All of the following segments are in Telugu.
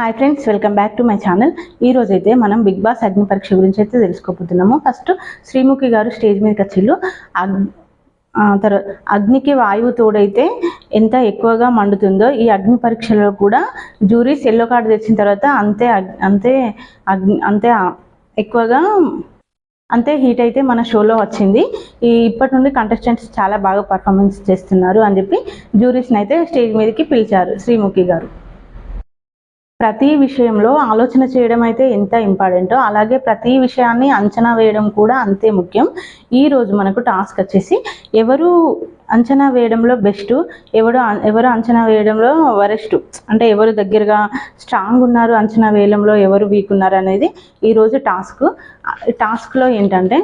Hi friends, welcome back to my channel. ఈ రోజైతే మనం బిగ్ బాస్ అగ్ని పరీక్ష గురించి అయితే తెలుసుకోబోతున్నాము. ఫస్ట్ శ్రీముఖి గారు స్టేజ్ మీదకి వచ్చిళ్ళు. తర్వాత అగ్నికి వాయువు తోడైతే ఎంత ఎక్కువగా మండుతుందో ఈ అగ్ని పరీక్షలో కూడా జ్యూరీస్ ఎల్లో కార్డు తెచ్చిన తర్వాత అంతే ఎక్కువగా అంతే హీట్ అయితే మన షోలో వచ్చింది. ఇప్పటి నుండి కంటెస్టెంట్స్ చాలా బాగా పర్ఫార్మెన్స్ చేస్తున్నారు అని చెప్పి జ్యూరీస్ని అయితే స్టేజ్ మీదకి పిలిచారు శ్రీముఖి గారు. ప్రతి విషయంలో ఆలోచన చేయడం అయితే ఎంత ఇంపార్టెంటో అలాగే ప్రతి విషయాన్ని అంచనా వేయడం కూడా అంతే ముఖ్యం. ఈరోజు మనకు టాస్క్ వచ్చేసి ఎవరు అంచనా వేయడంలో బెస్ట్, ఎవరు అంచనా వేయడంలో వరెస్ట్, అంటే ఎవరు దగ్గరగా స్ట్రాంగ్ ఉన్నారు, అంచనా వేయడంలో ఎవరు వీక్ ఉన్నారు అనేది ఈరోజు టాస్క్లో ఏంటంటే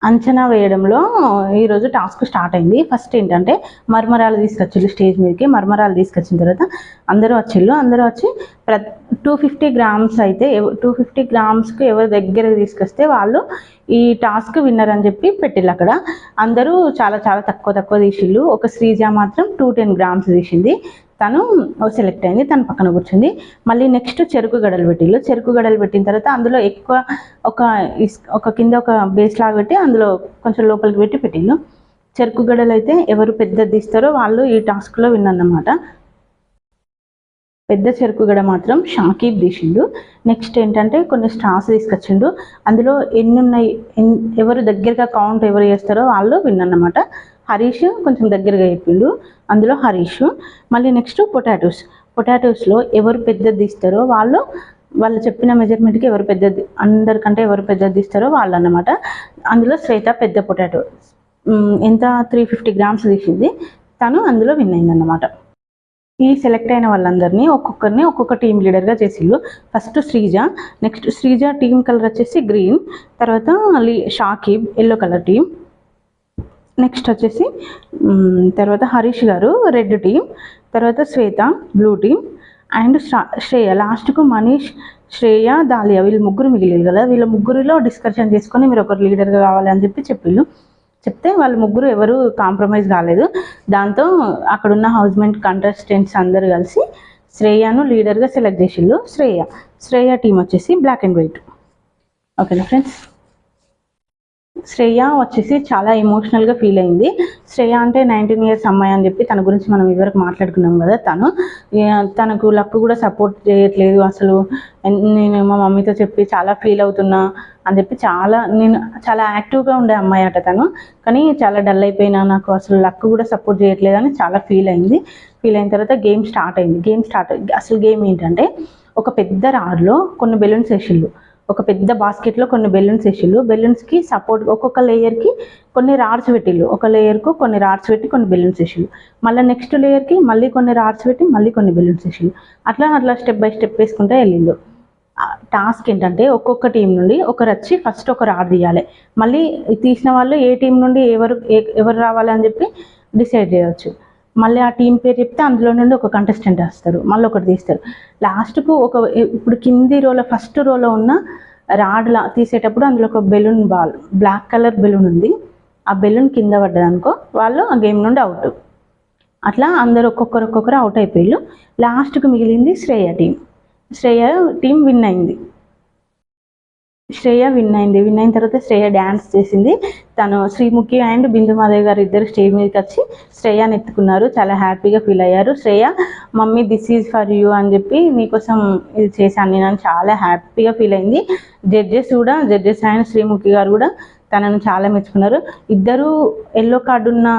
అంచనా వేయడంలో ఈరోజు టాస్క్ స్టార్ట్ అయింది. ఫస్ట్ ఏంటంటే మర్మరాలు తీసుకొచ్చిళ్ళు స్టేజ్ మీదకి. మర్మరాలు తీసుకొచ్చిన తర్వాత అందరూ వచ్చి 250 గ్రామ్స్ అయితే 250 గ్రామ్స్కి ఎవరు దగ్గరకు తీసుకొస్తే వాళ్ళు ఈ టాస్క్ విన్నర్ అని చెప్పి పెట్టిళ్ళు. అక్కడ అందరూ చాలా చాలా తక్కువ తీసిళ్ళు. ఒక శ్రీజ మాత్రం 210 గ్రామ్స్ తీసింది. తను సెలెక్ట్ అయింది, తన పక్కన కూర్చుంది. మళ్ళీ నెక్స్ట్ చెరుకు గడలు పెట్టిళ్ళు. చెరుకు గడలు పెట్టిన తర్వాత అందులో ఎక్కువ ఒక కింద ఒక బేస్ లాగా పెట్టి అందులో కొంచెం లోపలికి పెట్టిళ్ళు. చెరుకు గడలు అయితే ఎవరు పెద్దది తీస్తారో వాళ్ళు ఈ టాస్క్లో విన్నమాట. పెద్ద చెరుకు గడ మాత్రం షాకీబ్ తీసిండు. నెక్స్ట్ ఏంటంటే కొన్ని స్టార్స్ తీసుకొచ్చిండు. అందులో ఎన్ని ఉన్నాయి, ఎవరు దగ్గరగా కౌంట్ ఎవరు చేస్తారో వాళ్ళు విన్నమాట. హరీష్ కొంచెం దగ్గరగా చెప్పిండు, అందులో హరీష్. మళ్ళీ నెక్స్ట్ పొటాటోస్లో ఎవరు పెద్దది తీస్తారో వాళ్ళు చెప్పిన మెజర్మెంట్కి అందరికంటే ఎవరు పెద్దది తీస్తారో వాళ్ళు అన్నమాట. అందులో శ్వేత పెద్ద పొటాటో ఎంత 350 గ్రామ్స్ తీసింది, తను అందులో విన్ అయిందన్నమాట. ఈ సెలెక్ట్ అయిన వాళ్ళందరినీ ఒక్కొక్క టీం లీడర్గా చేసిళ్ళు. First next Sreeja team colour వచ్చేసి గ్రీన్, తర్వాత Shakib yellow colour team, next వచ్చేసి తర్వాత హరీష్ గారు రెడ్ టీం, తర్వాత Shweta blue team and Shreya. లాస్ట్కు మనీష్, శ్రేయ, దాలియా వీళ్ళు ముగ్గురు మిగిలిరు కదా. వీళ్ళ ముగ్గురిలో డిస్కషన్ చేసుకొని మీరు ఒకరు లీడర్గా కావాలి అని చెప్తే వాళ్ళు ముగ్గురు ఎవరు కాంప్రమైజ్ కాలేదు. దాంతో అక్కడున్న హౌస్మెంట్ కంటెస్టెంట్స్ అందరు కలిసి శ్రేయను లీడర్గా సెలెక్ట్ చేసిళ్ళు. శ్రేయ టీం వచ్చేసి బ్లాక్ అండ్ వైట్. ఓకేనా ఫ్రెండ్స్, శ్రేయ వచ్చేసి చాలా ఎమోషనల్గా ఫీల్ అయింది. శ్రేయ అంటే 19 ఇయర్స్ అమ్మాయి అని చెప్పి తన గురించి మనం ఇదివరకు మాట్లాడుకున్నాం కదా. తనకు లక్ కూడా సపోర్ట్ చేయట్లేదు అసలు. నేను మా మమ్మీతో చెప్పి చాలా ఫీల్ అవుతున్నా అని చెప్పి నేను చాలా యాక్టివ్గా ఉండే అమ్మాయి అట తను, కానీ చాలా డల్ అయిపోయినా, నాకు అసలు లక్ కూడా సపోర్ట్ చేయట్లేదు అని చాలా ఫీల్ అయింది. ఫీల్ అయిన తర్వాత గేమ్ స్టార్ట్ అయింది. అసలు గేమ్ ఏంటంటే ఒక పెద్ద రాడ్లో కొన్ని బెలూన్స్ వేసిళ్ళు. ఒక పెద్ద బాస్కెట్లో కొన్ని బెలూన్స్ వేసిళ్ళు. బెలూన్స్కి సపోర్ట్ ఒక్కొక్క లేయర్కి కొన్ని రాడ్స్ పెట్టిళ్ళు. ఒక లేయర్కు కొన్ని రాడ్స్ పెట్టి కొన్ని బెలూన్స్ వేసిళ్ళు. మళ్ళీ నెక్స్ట్ లేయర్కి మళ్ళీ కొన్ని రాడ్స్ పెట్టి మళ్ళీ కొన్ని బెలూన్స్ వేసిళ్ళు. అట్లా స్టెప్ బై స్టెప్ వేసుకుంటూ వెళ్ళిళ్ళు. టాస్క్ ఏంటంటే ఒక్కొక్క టీం నుండి ఒకరు వచ్చి ఫస్ట్ ఒక రాడ్ తీయాలి. మళ్ళీ తీసిన వాళ్ళు ఏ టీం నుండి ఎవరు రావాలి అని చెప్పి డిసైడ్ చేయవచ్చు. మళ్ళీ ఆ టీం పేరు చెప్తే అందులో నుండి ఒక కంటెస్టెంట్ వస్తారు, మళ్ళీ ఒకటి తీస్తారు. లాస్ట్కు ఇప్పుడు కింది రోలో ఫస్ట్ రోలో ఉన్న రాడ్లా తీసేటప్పుడు అందులో ఒక బెలూన్ బ్లాక్ కలర్ బెలూన్ ఉంది. ఆ బెలూన్ కింద పడ్డదనుకో వాళ్ళు ఆ గేమ్ నుండి అవుట్. అట్లా అందరు ఒక్కొక్కరు అవుట్ అయిపోయారు. లాస్ట్కు మిగిలింది శ్రేయ టీం విన్ అయింది. విన్ అయిన తర్వాత శ్రేయ డ్యాన్స్ చేసింది. తను శ్రీముఖి అండ్ బిందు మాధవ్ గారు ఇద్దరు స్టేజ్ మీదకి వచ్చి శ్రేయని ఎత్తుకున్నారు. చాలా హ్యాపీగా ఫీల్ అయ్యారు. Shreya, mummy this is for you అని చెప్పి నీకోసం ఇది చేశాను నేను చాలా హ్యాపీగా ఫీల్ అయింది. జడ్జెస్ అండ్ శ్రీముఖి గారు కూడా తనను చాలా మెచ్చుకున్నారు. ఇద్దరు ఎల్లో కార్డు ఉన్న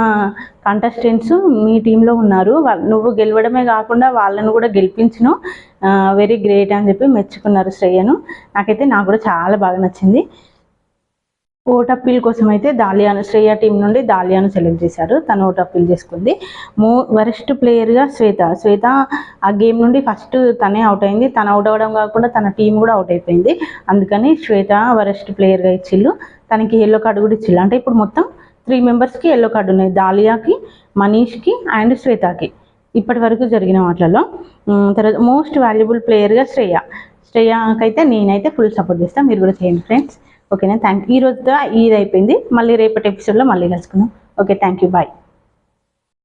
కంటెస్టెంట్స్ మీ టీంలో ఉన్నారు, నువ్వు గెలవడమే కాకుండా వాళ్ళను కూడా గెలిపించను, వెరీ గ్రేట్ అని చెప్పి మెచ్చుకున్నారు శ్రేయను. నాకు కూడా చాలా బాగా నచ్చింది. ఓట్ అప్పీల్ కోసం అయితే శ్రేయ టీం నుండి దాలియాను సెలెక్ట్ చేశారు. తను ఓట్ అప్పీల్ చేసుకుంది. వరెస్ట్ ప్లేయర్గా శ్వేత ఆ గేమ్ నుండి ఫస్ట్ తనే అవుట్ అయింది. తను అవుట్ అవ్వడం కాకుండా తన టీం కూడా అవుట్ అయిపోయింది. అందుకని శ్వేత వరెస్ట్ ప్లేయర్గా ఇచ్చిళ్ళు. తనకి ఎల్లో కార్డు కూడా ఇచ్చిళ్ళు. అంటే ఇప్పుడు మొత్తం 3 మెంబర్స్కి ఎల్లో కార్డు ఉన్నాయి, దాలియాకి, మనీష్కి అండ్ శ్వేతకి ఇప్పటి వరకు జరిగిన వాటిలలో. తర్వాత మోస్ట్ వాల్యుబుల్ ప్లేయర్గా శ్రేయకైతే నేనైతే ఫుల్ సపోర్ట్ చేస్తాను. మీరు కూడా చేయండి ఫ్రెండ్స్. ఓకేనా, థ్యాంక్ యూ. ఈ రోజుతో ఇది అయిపోయింది. మళ్ళీ రేపటి ఎపిసోడ్లో మళ్ళీ కలుసుకుందాం. Okay, thank you, bye.